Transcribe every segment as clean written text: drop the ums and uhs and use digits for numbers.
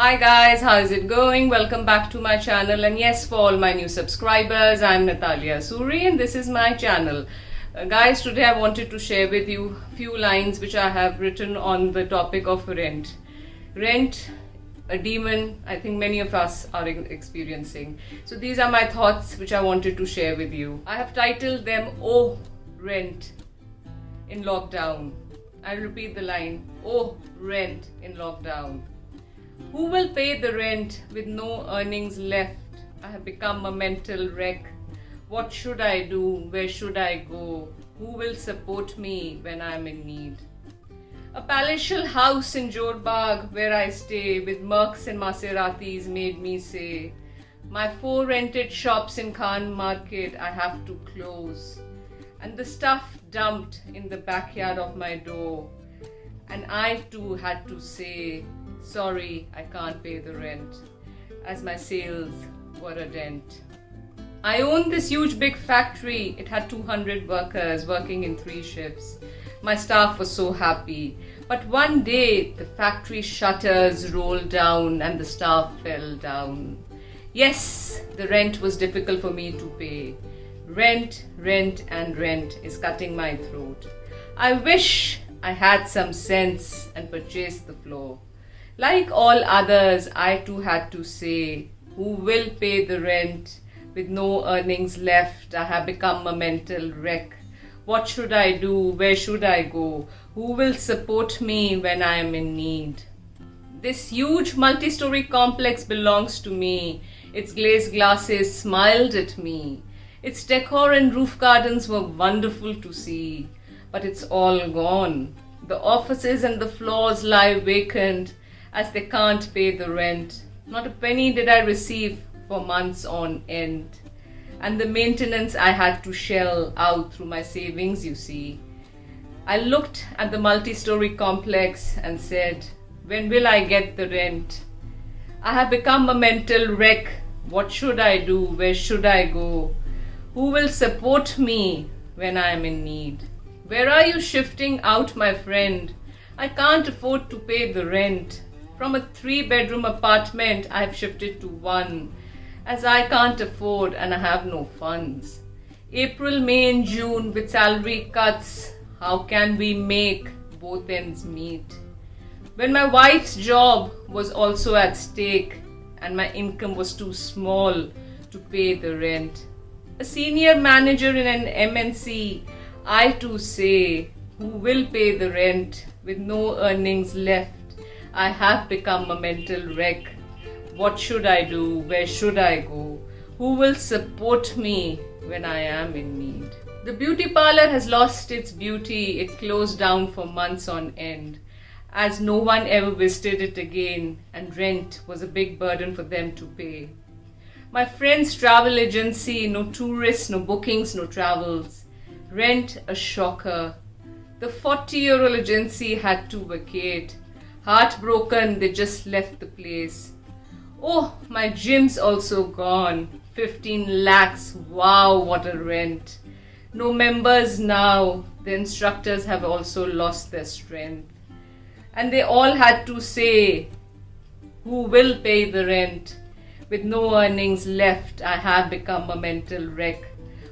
Hi guys, how is it going? Welcome back to my channel, and yes, for all my new subscribers, I'm Natalia Suri and this is my channel. Guys, today I wanted to share with you a few lines which I have written on the topic of rent. Rent, a demon I think many of us are experiencing. So these are my thoughts which I wanted to share with you. I have titled them, Oh Rent in Lockdown. I'll repeat the line, Oh Rent in Lockdown. Who will pay the rent with no earnings left? I have become a mental wreck. What should I do? Where should I go? Who will support me when I'm in need? A palatial house in Jorbagh where I stay with Mercs and Maseratis made me say, my 4 rented shops in Khan Market I have to close, and the stuff dumped in the backyard of my door, and I too had to say, sorry, I can't pay the rent, as my sales were a dent. I owned this huge big factory. It had 200 workers working in 3 shifts. My staff was so happy. But one day, the factory shutters rolled down and the staff fell down. Yes, the rent was difficult for me to pay. Rent, rent and rent is cutting my throat. I wish I had some sense and purchased the floor. Like all others, I too had to say, who will pay the rent? With no earnings left, I have become a mental wreck. What should I do? Where should I go? Who will support me when I am in need? This huge multi-story complex belongs to me. Its glazed glasses smiled at me. Its decor and roof gardens were wonderful to see. But it's all gone. The offices and the floors lie vacant, as they can't pay the rent. Not a penny did I receive for months on end. And the maintenance I had to shell out through my savings, you see. I looked at the multi-story complex and said, when will I get the rent? I have become a mental wreck. What should I do? Where should I go? Who will support me when I am in need? Where are you shifting out, my friend? I can't afford to pay the rent. From a 3-bedroom apartment, I have shifted to 1, as I can't afford and I have no funds. April, May and June with salary cuts, how can we make both ends meet? When my wife's job was also at stake and my income was too small to pay the rent. A senior manager in an MNC, I too say, who will pay the rent with no earnings left? I have become a mental wreck. What should I do? Where should I go? Who will support me when I am in need? The beauty parlor has lost its beauty. It closed down for months on end, as no one ever visited it again, and rent was a big burden for them to pay. My friend's travel agency, no tourists, no bookings, no travels. Rent a shocker. The 40-year-old agency had to vacate. Heartbroken, they just left the place. Oh, my gym's also gone. 15 lakhs. Wow, what a rent. No members now. The instructors have also lost their strength. And they all had to say, who will pay the rent? With no earnings left, I have become a mental wreck.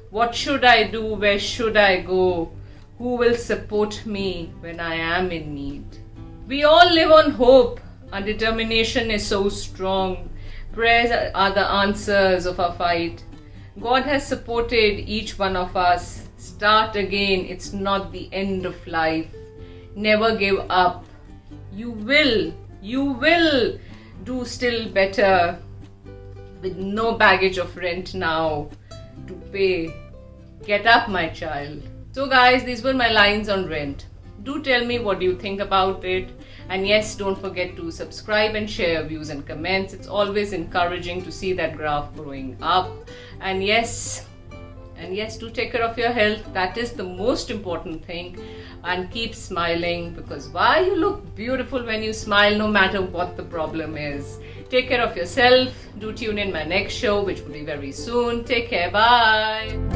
What should I do? Where should I go? Who will support me when I am in need? We all live on hope. Our determination is so strong. Prayers are the answers of our fight. God has supported each one of us. Start again. It's not the end of life. Never give up. You will do still better with no baggage of rent now to pay. Get up, my child. So guys, these were my lines on rent. Do tell me what you think about it. And yes, don't forget to subscribe and share your views and comments. It's always encouraging to see that graph growing up. And yes, do take care of your health. That is the most important thing. And keep smiling, because why, you look beautiful when you smile, no matter what the problem is. Take care of yourself. Do tune in my next show, which will be very soon. Take care. Bye.